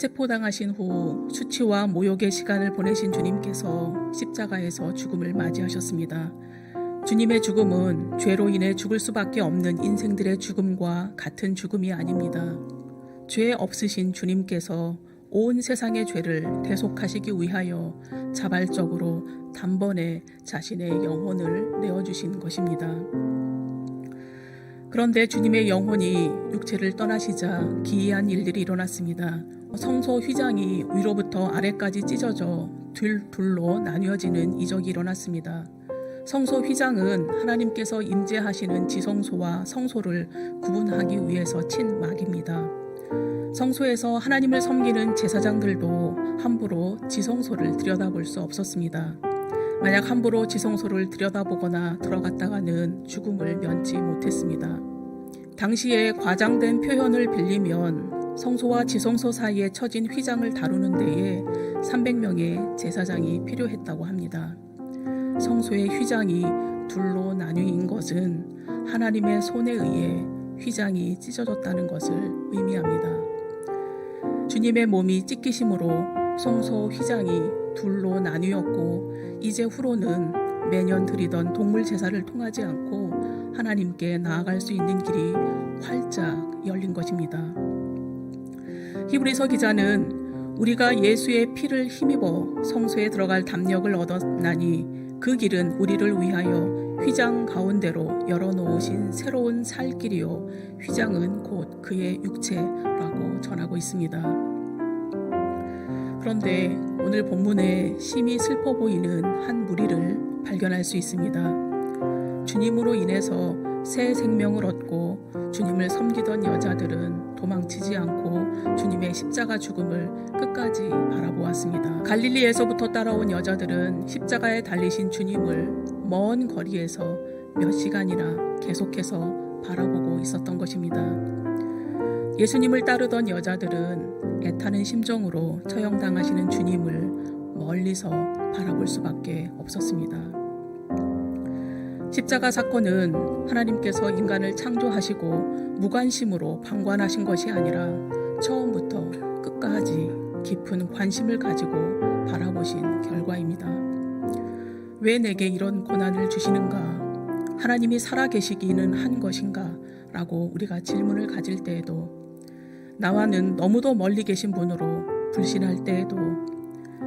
체포당하신 후 수치와 모욕의 시간을 보내신 주님께서 십자가에서 죽음을 맞이하셨습니다. 주님의 죽음은 죄로 인해 죽을 수밖에 없는 인생들의 죽음과 같은 죽음이 아닙니다. 죄 없으신 주님께서 온 세상의 죄를 대속하시기 위하여 자발적으로 단번에 자신의 영혼을 내어주신 것입니다. 그런데 주님의 영혼이 육체를 떠나시자 기이한 일들이 일어났습니다. 성소 휘장이 위로부터 아래까지 찢어져 둘로 나뉘어지는 이적이 일어났습니다. 성소 휘장은 하나님께서 임재하시는 지성소와 성소를 구분하기 위해서 친 막입니다. 성소에서 하나님을 섬기는 제사장들도 함부로 지성소를 들여다볼 수 없었습니다. 만약 함부로 지성소를 들여다보거나 들어갔다가는 죽음을 면치 못했습니다. 당시에 과장된 표현을 빌리면 성소와 지성소 사이에 처진 휘장을 다루는 데에 300명의 제사장이 필요했다고 합니다. 성소의 휘장이 둘로 나뉘인 것은 하나님의 손에 의해 휘장이 찢어졌다는 것을 의미합니다. 주님의 몸이 찢기심으로 성소 휘장이 둘로 나뉘었고 이제 후로는 매년 드리던 동물 제사를 통하지 않고 하나님께 나아갈 수 있는 길이 활짝 열린 것입니다. 히브리서 기자는 우리가 예수의 피를 힘입어 성소에 들어갈 담력을 얻었나니 그 길은 우리를 위하여 휘장 가운데로 열어놓으신 새로운 살 길이요 휘장은 곧 그의 육체라고 전하고 있습니다. 그런데 오늘 본문에 심히 슬퍼 보이는 한 무리를 발견할 수 있습니다. 주님으로 인해서 새 생명을 얻고 주님을 섬기던 여자들은 도망치지 않고 주님의 십자가 죽음을 끝까지 바라보았습니다. 갈릴리에서부터 따라온 여자들은 십자가에 달리신 주님을 먼 거리에서 몇 시간이나 계속해서 바라보고 있었던 것입니다. 예수님을 따르던 여자들은 애타는 심정으로 처형당하시는 주님을 멀리서 바라볼 수밖에 없었습니다. 십자가 사건은 하나님께서 인간을 창조하시고 무관심으로 방관하신 것이 아니라 처음부터 끝까지 깊은 관심을 가지고 바라보신 결과입니다. 왜 내게 이런 고난을 주시는가? 하나님이 살아계시기는 한 것인가? 라고 우리가 질문을 가질 때에도 나와는 너무도 멀리 계신 분으로 불신할 때에도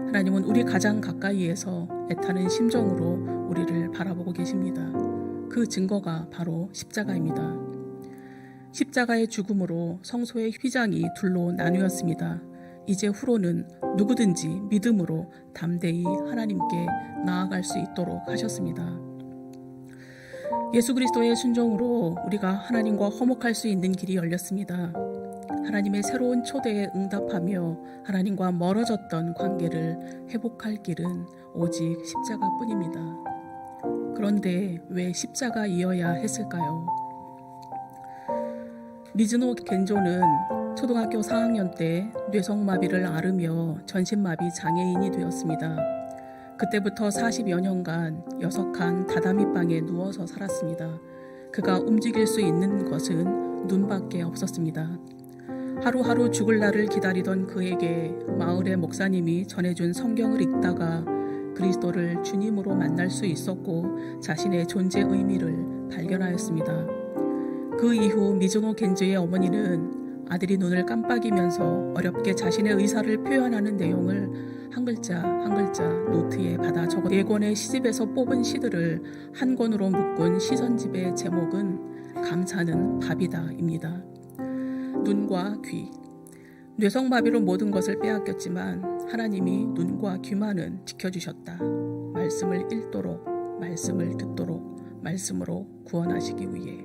하나님은 우리 가장 가까이에서 애타는 심정으로 우리를 바라보고 계십니다. 그 증거가 바로 십자가입니다. 십자가의 죽음으로 성소의 휘장이 둘로 나뉘었습니다. 이제 후로는 누구든지 믿음으로 담대히 하나님께 나아갈 수 있도록 하셨습니다. 예수 그리스도의 순종으로 우리가 하나님과 화목할 수 있는 길이 열렸습니다. 하나님의 새로운 초대에 응답하며 하나님과 멀어졌던 관계를 회복할 길은 오직 십자가뿐입니다. 그런데 왜 십자가이어야 했을까요? 미즈노 겐조는 초등학교 4학년 때 뇌성마비를 앓으며 전신마비 장애인이 되었습니다. 그때부터 40여 년간 6칸 다다미방에 누워서 살았습니다. 그가 움직일 수 있는 것은 눈밖에 없었습니다. 하루하루 죽을 날을 기다리던 그에게 마을의 목사님이 전해준 성경을 읽다가 그리스도를 주님으로 만날 수 있었고 자신의 존재 의미를 발견하였습니다. 그 이후 미즈노 겐즈의 어머니는 아들이 눈을 깜빡이면서 어렵게 자신의 의사를 표현하는 내용을 한 글자 한 글자 노트에 받아 적어 4권의 시집에서 뽑은 시들을 한 권으로 묶은 시선집의 제목은 감사는 밥이다입니다. 눈과 귀, 뇌성마비로 모든 것을 빼앗겼지만 하나님이 눈과 귀만은 지켜주셨다. 말씀을 읽도록, 말씀을 듣도록, 말씀으로 구원하시기 위해.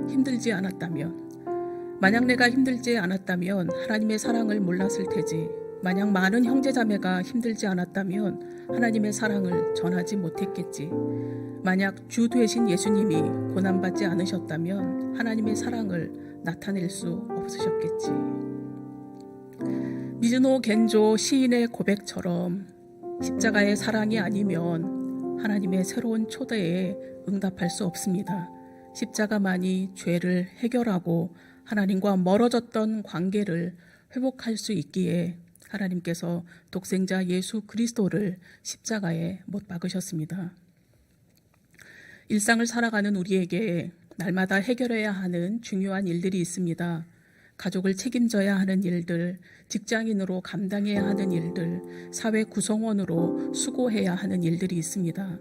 힘들지 않았다면, 만약 내가 힘들지 않았다면 하나님의 사랑을 몰랐을 테지. 만약 많은 형제자매가 힘들지 않았다면 하나님의 사랑을 전하지 못했겠지. 만약 주 되신 예수님이 고난받지 않으셨다면 하나님의 사랑을 나타낼 수 없으셨겠지. 미즈노 겐조 시인의 고백처럼 십자가의 사랑이 아니면 하나님의 새로운 초대에 응답할 수 없습니다. 십자가만이 죄를 해결하고 하나님과 멀어졌던 관계를 회복할 수 있기에 하나님께서 독생자 예수 그리스도를 십자가에 못 박으셨습니다. 일상을 살아가는 우리에게 날마다 해결해야 하는 중요한 일들이 있습니다. 가족을 책임져야 하는 일들, 직장인으로 감당해야 하는 일들, 사회 구성원으로 수고해야 하는 일들이 있습니다.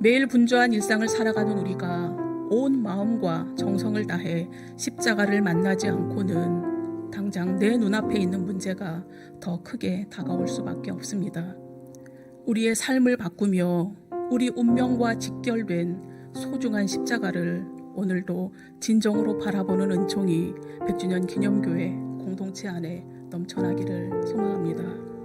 매일 분주한 일상을 살아가는 우리가 온 마음과 정성을 다해 십자가를 만나지 않고는 당장 내 눈앞에 있는 문제가 더 크게 다가올 수밖에 없습니다. 우리의 삶을 바꾸며 우리 운명과 직결된 소중한 십자가를 오늘도 진정으로 바라보는 은총이 100주년 기념교회 공동체 안에 넘쳐나기를 소망합니다.